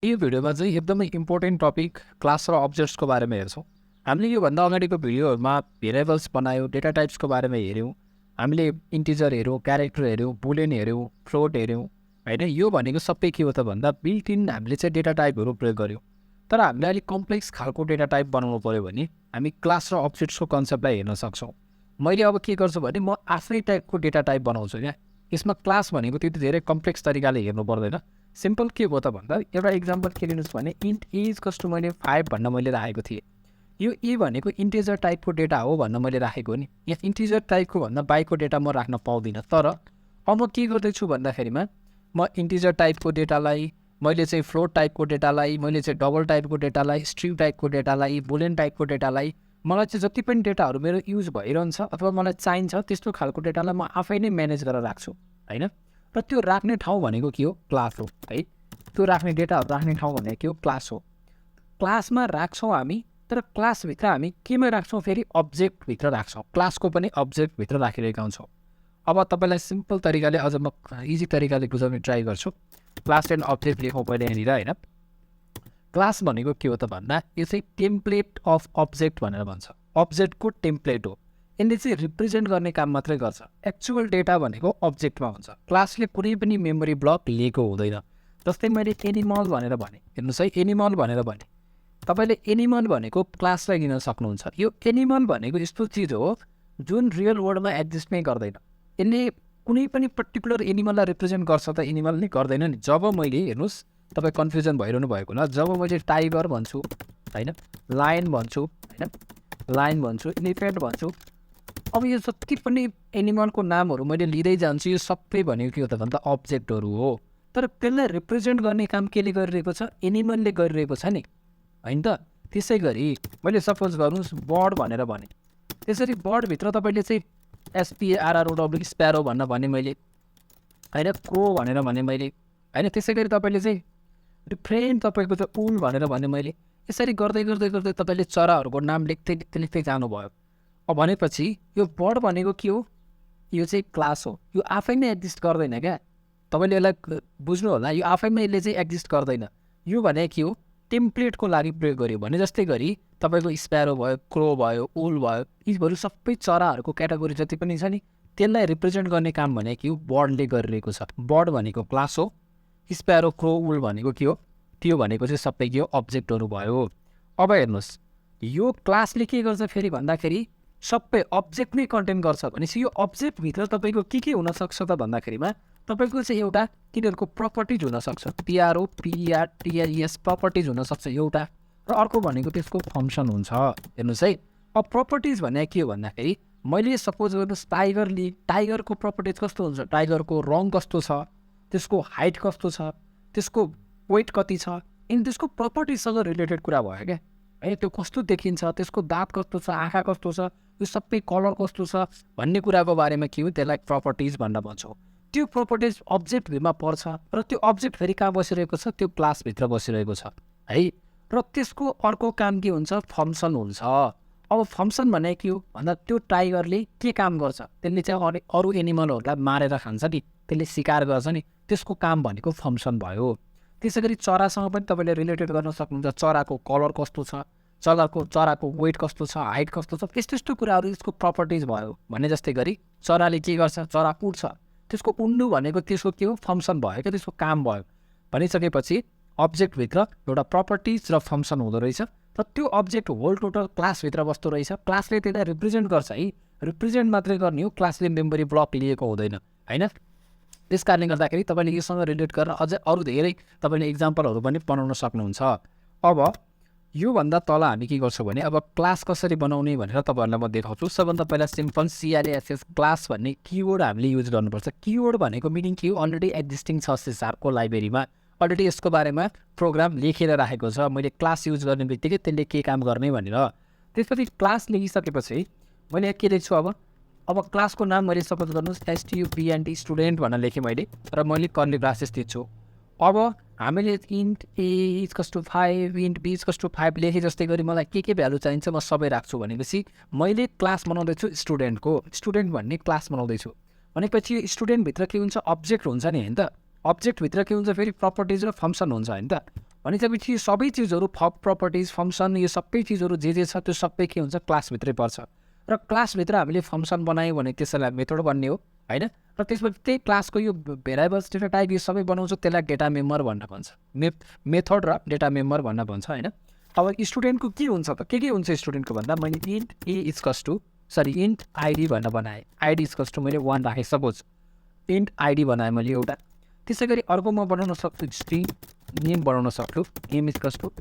यो भिडियोमा चाहिँ एकदमै इम्पोर्टेन्ट टपिक क्लास र अब्जेक्ट्सको बारेमा हेर्छौँ। हामीले योभन्दा अगाडिको भिडियोहरूमा भेरिएबल्स बनायो, डेटा टाइप्सको बारेमा हेऱ्यौँ, हामीले इन्टिजर हेऱ्यौँ, क्यारेक्टर हेऱ्यौँ, बुलियन हेऱ्यौँ, फ्लोट हेऱ्यौँ होइन। यो भनेको सबै के हो त भन्दा बिल्ट इन हामीले चाहिँ डेटा टाइपहरू प्रयोग गऱ्यौँ। तर हामीले अलिक कम्प्लेक्स खालको डेटा टाइप बनाउनु पऱ्यो भने हामी क्लास र अब्जेक्ट्सको कन्सेप्टलाई हेर्न सक्छौँ। मैले अब के गर्छु भने म आफ्नै टाइपको डेटा टाइप बनाउँछु क्या। यसमा क्लास भनेको त्यति धेरै कम्प्लेक्स तरिकाले हेर्नु पर्दैन। सिम्पल के भयो त भन्दा एउटा इक्जाम्पल के लिनुहोस् भने इन्ट इज कस्तो मैले 5 भन्न मैले राखेको थिएँ। यो ए भनेको इन्टिजर टाइपको डेटा हो भन्न मैले राखेको नि। यहाँ इन्टिजर टाइपको भन्दा बाइकको डेटा म राख्न पाउँदिनँ। तर अब म के गर्दैछु भन्दाखेरिमा म इन्टिजर टाइपको डेटालाई, मैले चाहिँ फ्लोट टाइपको डेटालाई, मैले चाहिँ डबल टाइपको डेटालाई, स्ट्रिङ टाइपको डेटालाई, बुलियन टाइपको डेटालाई, मलाई चाहिँ जति पनि डेटाहरू मेरो युज भइरहन्छ अथवा मलाई चाहिन्छ त्यस्तो खालको डेटालाई म आफै नै म्यानेज गरेर राख्छु होइन। र त्यो राख्ने ठाउँ भनेको के हो? क्लास हो है। त्यो राख्ने डेटाहरू राख्ने ठाउँ भनेको के हो? क्लास हो। क्लासमा राख्छौँ हामी, तर क्लासभित्र हामी केमा राख्छौँ? फेरि अब्जेक्टभित्र राख्छौँ। क्लासको पनि अब्जेक्टभित्र राखिरहेका हुन्छौँ। अब तपाईँलाई सिम्पल तरिकाले, अझ म इजी तरिकाले बुझाउने ट्राई गर्छु। क्लास एन्ड अब्जेक्ट लेखौँ पहिले यहाँनिर होइन। क्लास भनेको के हो त भन्दा यो चाहिँ टेम्प्लेट अफ अब्जेक्ट भनेर भन्छ। अब्जेक्टको टेम्प्लेट हो। यसले चाहिँ रिप्रेजेन्ट गर्ने काम मात्रै गर्छ। एक्चुअल डेटा भनेको अब्जेक्टमा हुन्छ। क्लासले कुनै पनि मेमोरी ब्लक लिएको हुँदैन। जस्तै मैले एनिमल भनेर भने, हेर्नुहोस् है, एनिमल भनेर भने तपाईँले एनिमल भनेको क्लासलाई लिन सक्नुहुन्छ। यो एनिमल भनेको यस्तो चिज हो जुन रियल वर्ल्डमा एक्जिस्ट नै गर्दैन। यसले कुनै पनि पर्टिकुलर एनिमललाई रिप्रेजेन्ट गर्छ त? एनिमल नै गर्दैन नि। जब मैले, हेर्नुहोस्, तपाईँ कन्फ्युजन भइरहनु भएको होला, जब मैले टाइगर भन्छु होइन, लायन भन्छु होइन, लायन भन्छु, एलिफेन्ट भन्छु, अब यो जति पनि एनिमलको नामहरू मैले लिँदै जान्छु, यो सबै भनेको के हो त भन्दा अब्जेक्टहरू हो। तर त्यसलाई रिप्रेजेन्ट गर्ने काम केले गरिरहेको छ? एनिमलले गरिरहेको छ नि होइन त। त्यसै गरी मैले सपोज गर्नुहोस् बर्ड भनेर भने, त्यसरी बर्डभित्र तपाईँले चाहिँ SPARROW स्प्यारो भने मैले होइन, क्रो भनेर भने मैले होइन। त्यसै गरी तपाईँले चाहिँ डिफ्रेन्ट तपाईँको चाहिँ उल भनेर भने मैले। यसरी गर्दै गर्दै गर्दै तपाईँले चराहरूको नाम लेख्दै लेख्दै लेख्दै जानुभयो। अब भनेपछि यो बर्ड भनेको के हो? यो चाहिँ क्लास हो। यो आफै नै एक्जिस्ट गर्दैन क्या। तपाईँले यसलाई बुझ्नु होला, यो आफैमा यसले चाहिँ एक्जिस्ट गर्दैन। यो भने के हो? टेम्प्लेटको लागि प्रयोग गर्यो भने, जस्तै गरी तपाईँको स्प्यारो भयो, क्रो भयो, उल भयो, यीहरू सबै चराहरूको क्याटेगोरी जति पनि छ नि, त्यसलाई रिप्रेजेन्ट गर्ने काम भने के हो? बर्डले गरिरहेको छ। बर्ड भनेको क्लास हो। स्प्यारो, क्रो, उल भनेको के हो? त्यो भनेको चाहिँ सबै के हो? अब्जेक्टहरू भयो। अब हेर्नुहोस्, यो क्लासले के गर्छ फेरि भन्दाखेरि सबै अब्जेक्ट नै कन्टेन गर्छ भनेपछि यो अब्जेक्टभित्र तपाईँको के हुनसक्छ त भन्दाखेरिमा तपाईँको चाहिँ एउटा तिनीहरूको प्रपर्टिज हुनसक्छ। PROPERTIES प्रपर्टिज हुनसक्छ एउटा, र अर्को भनेको त्यसको फङ्सन हुन्छ। हेर्नुहोस् है, अब प्रपर्टिज भने के हो भन्दाखेरि मैले सपोज गर्नुहोस् टाइगरको प्रपर्टिज कस्तो हुन्छ? टाइगरको रङ कस्तो छ, त्यसको हाइट कस्तो छ, त्यसको वेट कति छ, अनि त्यसको प्रपर्टिजसँग रिलेटेड कुरा भयो क्या है। त्यो कस्तो देखिन्छ, त्यसको दाँत कस्तो छ, आँखा कस्तो छ, यो सबै कलर कस्तो छ भन्ने कुराको बारेमा के हो? त्यसलाई प्रपर्टिज भनेर भन्छौँ। त्यो प्रपर्टिज अब्जेक्टभित्रमा पर्छ र त्यो अब्जेक्ट फेरि कहाँ बसिरहेको छ? त्यो क्लासभित्र बसिरहेको छ है। र त्यसको अर्को काम के हुन्छ? फङ्सन हुन्छ। अब फङ्सन भने के हो भन्दा त्यो टाइगरले के काम गर्छ? त्यसले चाहिँ अरू एनिमलहरूलाई मारेर खान्छ नि, त्यसले शिकार गर्छ नि, त्यसको काम भनेको फङ्सन भयो। त्यसै गरी चरासँग पनि तपाईँले रिलेटेड गर्न सक्नुहुन्छ। चराको कलर कस्तो छ, चराको वेट कस्तो छ, हाइट कस्तो छ, यस्तो कुराहरू यसको प्रपर्टिज भयो भने। जस्तै गरी चराले के गर्छ? चरा उड्छ, त्यसको उड्नु भनेको त्यसको के हो? फङ्सन भयो क्या, त्यसको काम भयो। भनिसकेपछि अब्जेक्टभित्र एउटा प्रपर्टिज र फङ्सन हुँदो रहेछ, र त्यो अब्जेक्ट होल टोटल क्लासभित्र बस्दो रहेछ। क्लासले त्यसलाई रिप्रेजेन्ट गर्छ है, रिप्रेजेन्ट मात्रै गर्ने हो, क्लासले मेमोरी ब्लक लिएको हुँदैन होइन। त्यस कारणले गर्दाखेरि तपाईँले योसँग रिलेट गरेर अझै अरू धेरै तपाईँले इक्जाम्पलहरू पनि बनाउन सक्नुहुन्छ। अब योभन्दा तल हामी के गर्छौँ भने अब क्लास कसरी बनाउने भनेर तपाईँहरूलाई म देखाउँछु। सबभन्दा पहिला सिम्पल CLASS क्लास भन्ने किवर्ड हामीले युज गर्नुपर्छ। किवर्ड भनेको मिनिङ के हो? अलरेडी एक्जिस्टिङ छ सिसारको लाइब्रेरीमा, अलरेडी यसको बारेमा प्रोग्राम लेखेर राखेको छ। मैले क्लास युज गर्ने बित्तिकै त्यसले के काम गर्ने भनेर। त्यसपछि क्लास लेखिसकेपछि मैले के लेख्छु? अब क्लासको नाम मैले सपोज गर्नुहोस् STUDENT स्टुडेन्ट भनेर लेखेँ मैले, र मैले कर्ली ब्रासेस दिन्छु। अब हामीले इन्ट A = 5, इन्ट B = 5 लेखेँ। जस्तै गरी मलाई के भ्यालु चाहिन्छ म सबै राख्छु भनेपछि मैले क्लास बनाउँदैछु स्टुडेन्टको। स्टुडेन्ट भन्ने क्लास बनाउँदैछु भनेपछि स्टुडेन्टभित्र के हुन्छ? अब्जेक्ट हुन्छ नि होइन त। अब्जेक्टभित्र के हुन्छ? फेरि प्रपर्टिज र फङ्सन हुन्छ होइन त। भनेपछि यो सबै चिजहरू प्रपर्टिज फङ्सन यो सबै चिजहरू जे छ त्यो सबै के हुन्छ क्लासभित्रै पर्छ र क्लासभित्र हामीले फङ्सन बनायौँ भने त्यसलाई मेथड भन्ने हो होइन र त्यसपछि त्यही क्लासको यो भेरिएबल्स डेटा टाइप यो सबै बनाउँछ त्यसलाई डेटा मेम्बर भन्न भन्छ मेथड र डेटा मेम्बर भन्न भन्छ होइन अब स्टुडेन्टको के हुन्छ त के हुन्छ स्टुडेन्टको भन्दा मैले इन्ट ए इजकस टु इन्ट आइडी भनेर बनाएँ आइडी इजकस टु मैले 1 राखेँ सपोज इन्ट आइडी बनाएँ मैले एउटा त्यसै गरी अर्को म बनाउन सक्छु स्ट्रिङ नेम बनाउन सक्छु नेम इजकस टु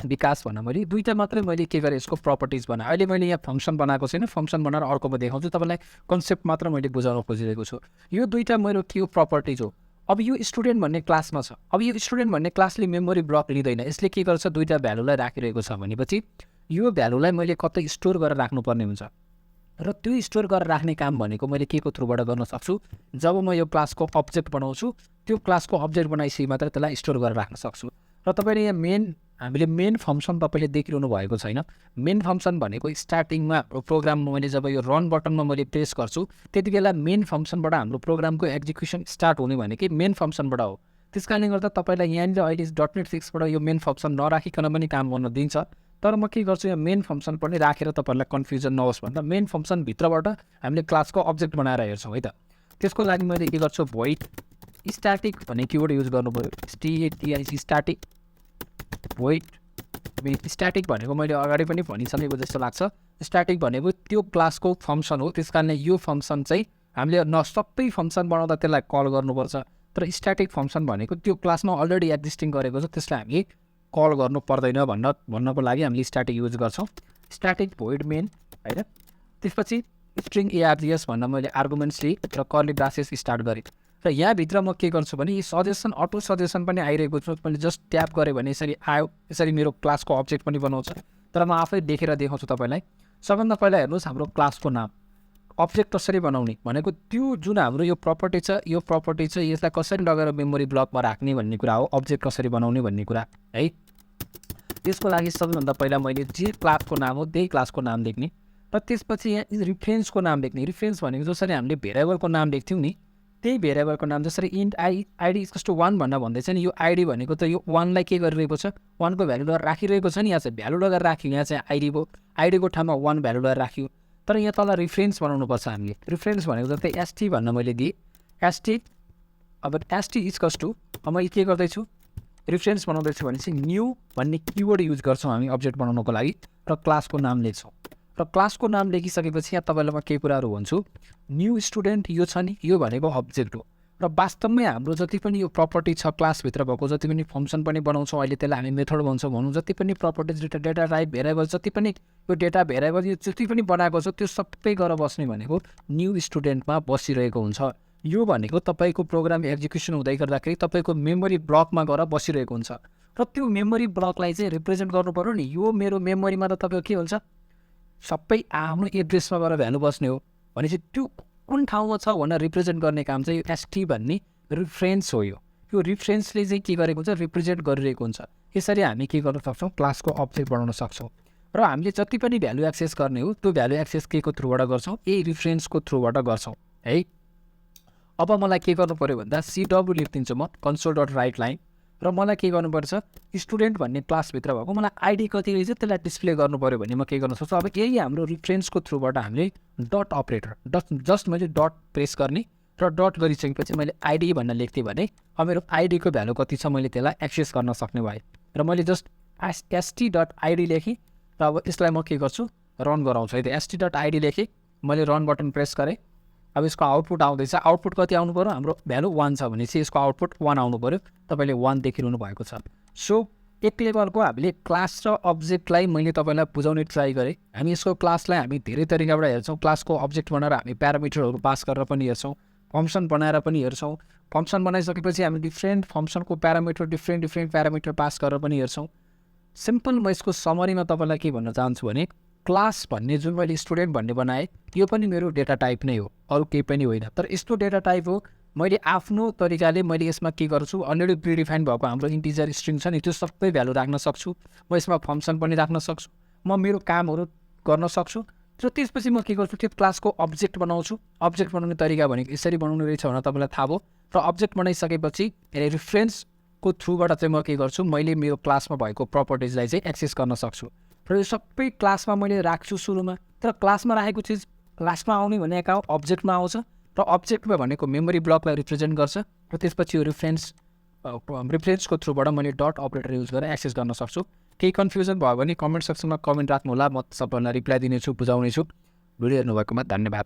विकास भनेर मैले दुईवटा मात्रै मैले के गरेँ यसको प्रपर्टिज बनाएँ अहिले मैले यहाँ फङ्सन बनाएको छैन फङ्सन बनाएर अर्कोमा देखाउँछु तपाईँलाई कन्सेप्ट मात्र मैले बुझाउन खोजिरहेको छु यो दुईवटा मेरो के हो प्रपर्टिज हो अब यो स्टुडेन्ट भन्ने क्लासमा छ अब यो स्टुडेन्ट भन्ने क्लासले मेमोरी ब्लक लिँदैन यसले के गर्छ दुईवटा भ्यालुलाई राखिरहेको छ भनेपछि यो भ्यालुलाई मैले कतै स्टोर गरेर राख्नुपर्ने हुन्छ र त्यो स्टोर गरेर राख्ने काम भनेको मैले के को थ्रुबाट गर्न सक्छु जब म यो क्लासको अब्जेक्ट बनाउँछु त्यो क्लासको अब्जेक्ट बनाइसके मात्र त्यसलाई स्टोर गरेर राख्न सक्छु र तपाईँले यहाँ हामीले मेन फङ्सन तपाईँले देखिरहनु भएको छैन मेन फङ्सन भनेको स्टार्टिङमा प्रोग्राममा मैले जब यो रन बटनमा मैले प्रेस गर्छु त्यति बेला मेन फङ्सनबाट हाम्रो प्रोग्रामको एक्जिक्युसन स्टार्ट हुने भनेकै मेन फङ्सनबाट हो त्यस कारणले गर्दा तपाईँलाई यहाँनिर अहिले .NET 6बाट यो मेन फङ्सन नराखिकन पनि काम गर्न दिन्छ तर म के गर्छु यहाँ मेन फङ्सन पनि राखेर तपाईँहरूलाई कन्फ्युजन नहोस् भन्दा मेन फङ्सनभित्रबाट हामीले क्लासको अब्जेक्ट बनाएर हेर्छौँ है त त्यसको लागि मैले के गर्छु भोइड स्ट्याटिक भन्ने किवर्ड युज गर्नु पऱ्यो STATIC स्ट्याटिक भोइड स्ट्याटिक भनेको मैले अगाडि पनि भनिसकेको जस्तो लाग्छ स्ट्याटिक भनेको त्यो क्लासको फङ्सन हो त्यस कारणले यो फङ्सन चाहिँ हामीले सबै फङ्सन बनाउँदा त्यसलाई कल गर्नुपर्छ तर स्ट्याटिक फङ्सन भनेको त्यो क्लासमा अलरेडी एक्जिस्टिङ गरेको छ त्यसलाई हामीले कल गर्नु पर्दैन भन्नको लागि हामीले स्ट्याटिक युज गर्छौँ स्ट्याटिक भोइड मेन होइन त्यसपछि स्ट्रिङ ARGS भन्न मैले आर्गुमेन्ट्स लिएँ र कर्ली ब्रासेस स्टार्ट गरेँ र यहाँभित्र म के गर्छु भने सजेसन अटो सजेसन पनि आइरहेको छु मैले जस्ट ट्याप गरेँ भने यसरी आयो यसरी मेरो क्लासको अब्जेक्ट पनि बनाउँछ तर म आफै देखेर देखाउँछु तपाईँलाई सबभन्दा पहिला हेर्नुहोस् हाम्रो क्लासको नाम अब्जेक्ट कसरी बनाउने भनेको त्यो जुन हाम्रो यो प्रपर्टी छ यसलाई कसरी लगेर मेमोरी ब्लकमा राख्ने भन्ने कुरा हो अब्जेक्ट कसरी बनाउने भन्ने कुरा है त्यसको लागि सबैभन्दा पहिला मैले जे क्लासको नाम हो त्यही क्लासको नाम लेख्ने र त्यसपछि यहाँ रिफरेन्सको नाम लेख्ने रिफरेन्स भनेको जसरी हामीले भेरिएबलको नाम लेख्थ्यौँ नि त्यही भेरिएबलको नाम जसरी इन्ट आइडी इक्वल्स टु 1 भनेर भन्दैछ नि यो आइडी भनेको त यो 1 लाई के गरिरहेको छ 1 को भ्यालु लगेर राखिरहेको छ नि यहाँ चाहिँ भ्यालु लगेर राख्यो यहाँ चाहिँ आइडी भयो आइडीको ठाउँमा 1 भ्यालु लगेर राख्यो तर यहाँ तल रिफरेन्स बनाउनुपर्छ हामीले रिफरेन्स भनेको जस्तै ST भन्न मैले दिएँ ST अब ST इक्वल्स टु अब मैले के गर्दैछु रिफरेन्स बनाउँदैछु भने चाहिँ न्यू भन्ने किवर्ड युज गर्छौँ हामी अब्जेक्ट बनाउनको लागि र क्लासको नाम लेख्छौँ र क्लासको नाम लेखिसकेपछि यहाँ तपाईँलाई म केही कुराहरू भन्छु न्यू स्टुडेन्ट यो छ नि यो भनेको अब्जेक्ट हो र वास्तवमै हाम्रो जति पनि यो प्रपर्टी छ क्लासभित्र भएको जति पनि फङ्सन पनि बनाउँछौँ अहिले त्यसलाई हामी मेथड भन्छौँ भनौँ जति पनि प्रपर्टिज डेटा टाइप भेरिएबल जति पनि यो डेटा भेरिएबल यो जति पनि बनाएको छ त्यो सबै गरेर बस्ने भनेको न्यू स्टुडेन्टमा बसिरहेको हुन्छ यो भनेको तपाईँको प्रोग्राम एक्जिक्युसन हुँदै गर्दाखेरि तपाईँको मेमोरी ब्लकमा गएर बसिरहेको हुन्छ र त्यो मेमोरी ब्लकलाई चाहिँ रिप्रेजेन्ट गर्नु पऱ्यो नि यो मेरो मेमोरीमा त तपाईँको के हुन्छ सबै आफ्नो एड्रेसमा गएर भ्यालु बस्ने हो भनेपछि त्यो कुन ठाउँमा छ भनेर रिप्रेजेन्ट गर्ने काम चाहिँ यो ST भन्ने रिफरेन्स हो यो रिफरेन्सले चाहिँ के गरेको हुन्छ रिप्रेजेन्ट गरिरहेको हुन्छ यसरी हामी के गर्न सक्छौँ क्लासको अब्जेक्ट बनाउन सक्छौँ र हामीले जति पनि भ्यालु एक्सेस गर्ने हो त्यो भ्यालु एक्सेस के को थ्रुबाट गर्छौँ यही रिफरेन्सको थ्रुबाट गर्छौँ है अब मलाई के गर्नु पऱ्यो भन्दा CW लेखिदिन्छु म console.write लाइन र मलाई के गर्नुपर्छ स्टुडेन्ट भन्ने क्लासभित्र भएको मलाई आइडी कति रहेछ त्यसलाई डिस्प्ले गर्नु पऱ्यो भने म के गर्न सक्छु अब यही हाम्रो रिफरेन्सको थ्रुबाट हामीले डट अपरेटर जस्ट मैले डट प्रेस गर्ने र डट गरिसकेपछि मैले आइडी भनेर लेख्थेँ भने अब मेरो आइडीको भ्यालु कति छ मैले त्यसलाई एक्सेस गर्न सक्ने भएँ र मैले जस्ट ST.id लेखेँ र अब यसलाई म के गर्छु रन गराउँछु है त ST.id लेखेँ मैले रन बटन प्रेस गरेँ अब यसको आउटपुट आउँदैछ आउटपुट कति आउनु पऱ्यो हाम्रो भ्यालु 1 छ भने चाहिँ यसको आउटपुट 1 आउनु पऱ्यो तपाईँले 1 देखिरहनु भएको छ सो एक लेभलको हामीले क्लास र अब्जेक्टलाई मैले तपाईँलाई बुझाउने ट्राई गरेँ हामी यसको क्लासलाई हामी धेरै तरिकाबाट हेर्छौँ क्लासको अब्जेक्ट बनाएर हामी प्यारामिटरहरू पास गरेर पनि हेर्छौँ फङ्सन बनाएर पनि हेर्छौँ फङ्सन बनाइसकेपछि हामी डिफ्रेन्ट फङ्सनको प्यारामिटर डिफ्रेन्ट प्यारामिटर पास गरेर पनि हेर्छौँ सिम्पल म यसको समरीमा तपाईँलाई के भन्न चाहन्छु भने क्लास भन्ने जुन मैले स्टुडेन्ट भन्ने बनाएँ यो पनि मेरो डेटा टाइप नै हो अरू केही पनि होइन तर यस्तो डेटा टाइप हो मैले आफ्नो तरिकाले मैले यसमा के गर्छु अलरेडी प्रिडिफाइन भएको हाम्रो इन्टिजर स्ट्रिङ छ नि त्यो सबै भ्यालु राख्न सक्छु म यसमा फङ्सन पनि राख्न सक्छु म मेरो कामहरू गर्न सक्छु र त्यसपछि म के गर्छु त्यो क्लासको अब्जेक्ट बनाउँछु अब्जेक्ट बनाउने तरिका भनेको यसरी बनाउनु रहेछ भनेर तपाईँलाई थाहा भयो र अब्जेक्ट बनाइसकेपछि रिफरेन्स को थ्रुबाट चाहिँ म के गर्छु, मैले मेरो क्लासमा भएको प्रपर्टिजलाई चाहिँ एक्सेस गर्न सक्छु। र यो सबै क्लासमा मैले राख्छु सुरुमा। तर क्लासमा राखेको चिज क्लासमा आउने भनेको अब्जेक्टमा आउँछ र अब्जेक्टमा भनेको मेमोरी ब्लकलाई रिप्रेजेन्ट गर्छ र त्यसपछि यो रेफरेन्सको थ्रुबाट मैले डट अपरेटर युज गरेर एक्सेस गर्न सक्छु। केही कन्फ्युजन भयो भने कमेन्ट सेक्सनमा कमेन्ट राख्नु होला, म सबैलाई रिप्लाई दिनेछु, बुझाउनेछु। भिडियो हेर्नुभएकोमा धन्यवाद।